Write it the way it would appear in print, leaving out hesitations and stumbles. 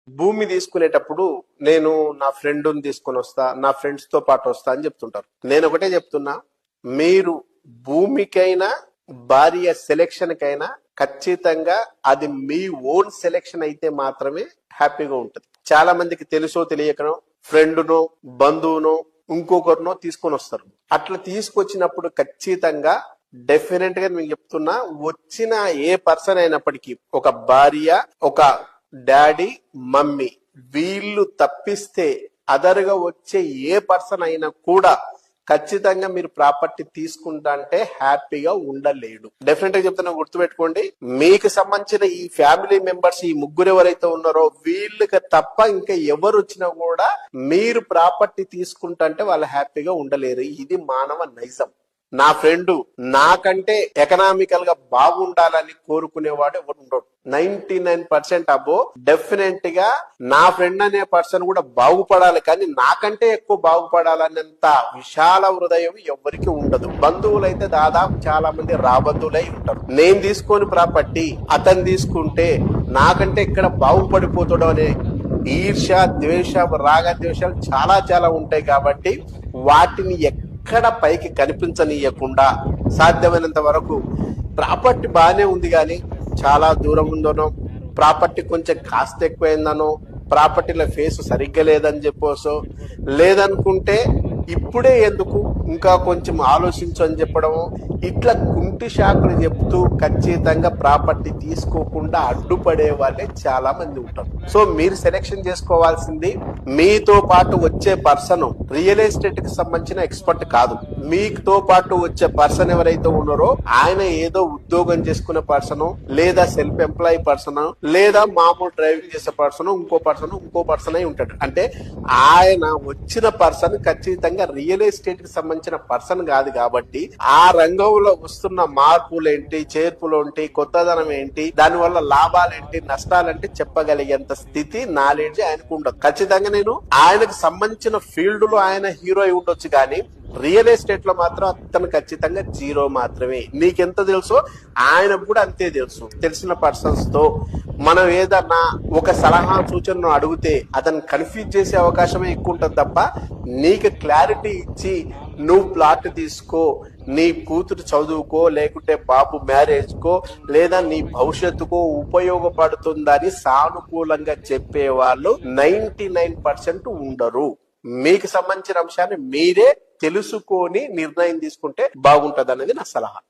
భూమి తీసుకునేటప్పుడు నేను నా ఫ్రెండ్ని తీసుకొని వస్తా, నా ఫ్రెండ్స్ తో పాటు వస్తా అని చెప్తుంటారు. నేను ఒకటే చెప్తున్నా, మీరు భూమికైనా భార్య సెలెక్షన్ కైనా ఖచ్చితంగా అది మీ ఓన్ సెలెక్షన్ అయితే మాత్రమే హ్యాపీగా ఉంటుంది. చాలా మందికి తెలుసో తెలియకనో ఫ్రెండ్నో బంధువునో ఇంకొకరినో తీసుకొని వస్తారు. అట్లా తీసుకొచ్చినప్పుడు ఖచ్చితంగా డెఫినెట్ గా నేను చెప్తున్నా, వచ్చిన ఏ పర్సన్ అయినప్పటికీ ఒక భార్య, ఒక డాడీ, మమ్మీ వీళ్ళు తప్పిస్తే అదర్గా వచ్చే ఏ పర్సన్ అయినా కూడా ఖచ్చితంగా మీరు ప్రాపర్టీ తీసుకుంటా అంటే హ్యాపీగా ఉండలేడు. డెఫినెట్ గా చెప్తున్నా, గుర్తుపెట్టుకోండి. మీకు సంబంధించిన ఈ ఫ్యామిలీ మెంబర్స్, ఈ ముగ్గురు ఎవరైతే ఉన్నారో వీళ్ళకి తప్ప ఇంకా ఎవరు వచ్చినా కూడా మీరు ప్రాపర్టీ తీసుకుంటా అంటే వాళ్ళు హ్యాపీగా ఉండలేరు. ఇది మానవ నైజం. నా ఫ్రెండ్ నాకంటే ఎకనామికల్ గా బాగుండాలని కోరుకునేవాడు ఎవరు ఉండడు. 99% అబో డెఫినెట్ గా నా ఫ్రెండ్ అనే పర్సన్ కూడా బాగుపడాలి, కానీ నాకంటే ఎక్కువ బాగుపడాలన్నంత విశాల హృదయం ఎవరికి ఉండదు. బంధువులైతే దాదాపు చాలా మంది రాబంధువులై ఉంటారు. నేను తీసుకొని ప్రాపర్టీ అతను తీసుకుంటే నాకంటే ఇక్కడ బాగుపడిపోతాడు అనే ఈర్ష, ద్వేష, రాగ ద్వేషాలు చాలా చాలా ఉంటాయి. కాబట్టి వాటిని ఎక్కడ పైకి కనిపించనీయకుండా సాధ్యమైనంత వరకు ప్రాపర్టీ బాగానే ఉంది కానీ చాలా దూరం ఉందనో, ప్రాపర్టీ కొంచెం కాస్త ఎక్కువైందనో, ప్రాపర్టీలో ఫేస్ సరిగ్గా లేదని చెప్పోసో, లేదనుకుంటే ఇప్పుడే ఎందుకు ఇంకా కొంచెం ఆలోచించు అని చెప్పడము, ఇట్లా కుంటి షాకులు చెప్తూ ఖచ్చితంగా ప్రాపర్టీ తీసుకోకుండా అడ్డుపడే వాళ్ళే చాలా మంది ఉంటారు. సో మీరు సెలెక్షన్ చేసుకోవాల్సింది, మీతో పాటు వచ్చే పర్సన్ రియల్ ఎస్టేట్ కి సంబంధించిన ఎక్స్పర్ట్ కాదు. మీతో పాటు వచ్చే పర్సన్ ఎవరైతే ఉన్నారో ఆయన ఏదో ఉద్యోగం చేసుకునే పర్సన్, లేదా సెల్ఫ్ ఎంప్లాయీ పర్సన్, లేదా మామూలు డ్రైవింగ్ చేసే పర్సన్, ఇంకో పర్సన్ అయి ఉంటాడు. అంటే ఆయన వచ్చిన పర్సన్ ఖచ్చితంగా రియల్ ఎస్టేట్ కి సంబంధించిన పర్సన్ కాదు. కాబట్టి ఆ రంగంలో వస్తున్న మార్పులేంటి, చేర్పులేంటి, కొత్తదనం ఏంటి, దాని వల్ల లాభాలేంటి, నష్టాలేంటి చెప్పగలిగేంత స్థితి, నాలెడ్జ్ ఆయనకు ఉండదు. ఖచ్చితంగా నేను ఆయనకు సంబంధించిన ఫీల్డ్ లో ఆయన హీరో అయి ఉండొచ్చు, కానీ రియల్ ఎస్టేట్ లో మాత్రం అతను ఖచ్చితంగా జీరో మాత్రమే. నీకెంత తెలుసో ఆయనకు కూడా అంతే తెలుసు. తెలిసిన పర్సన్స్ తో మనం ఏదన్నా ఒక సలహా సూచనను అడిగితే అతను కన్ఫ్యూజ్ చేసే అవకాశమే ఎక్కువ ఉంటుంది తప్ప, నీకు క్లారిటీ ఇచ్చి నువ్వు ప్లాట్ తీసుకో, నీ కూతురు చదువుకో, లేకుంటే బాబు మ్యారేజ్ కో, లేదా నీ భవిష్యత్తుకో ఉపయోగపడుతుందని సానుకూలంగా చెప్పే వాళ్ళు 99% ఉండరు. మీకు సంబంధించిన అంశాన్ని మీరే తెలుసుకొని నిర్ణయం తీసుకుంటే బాగుంటది అనేది నా సలహా.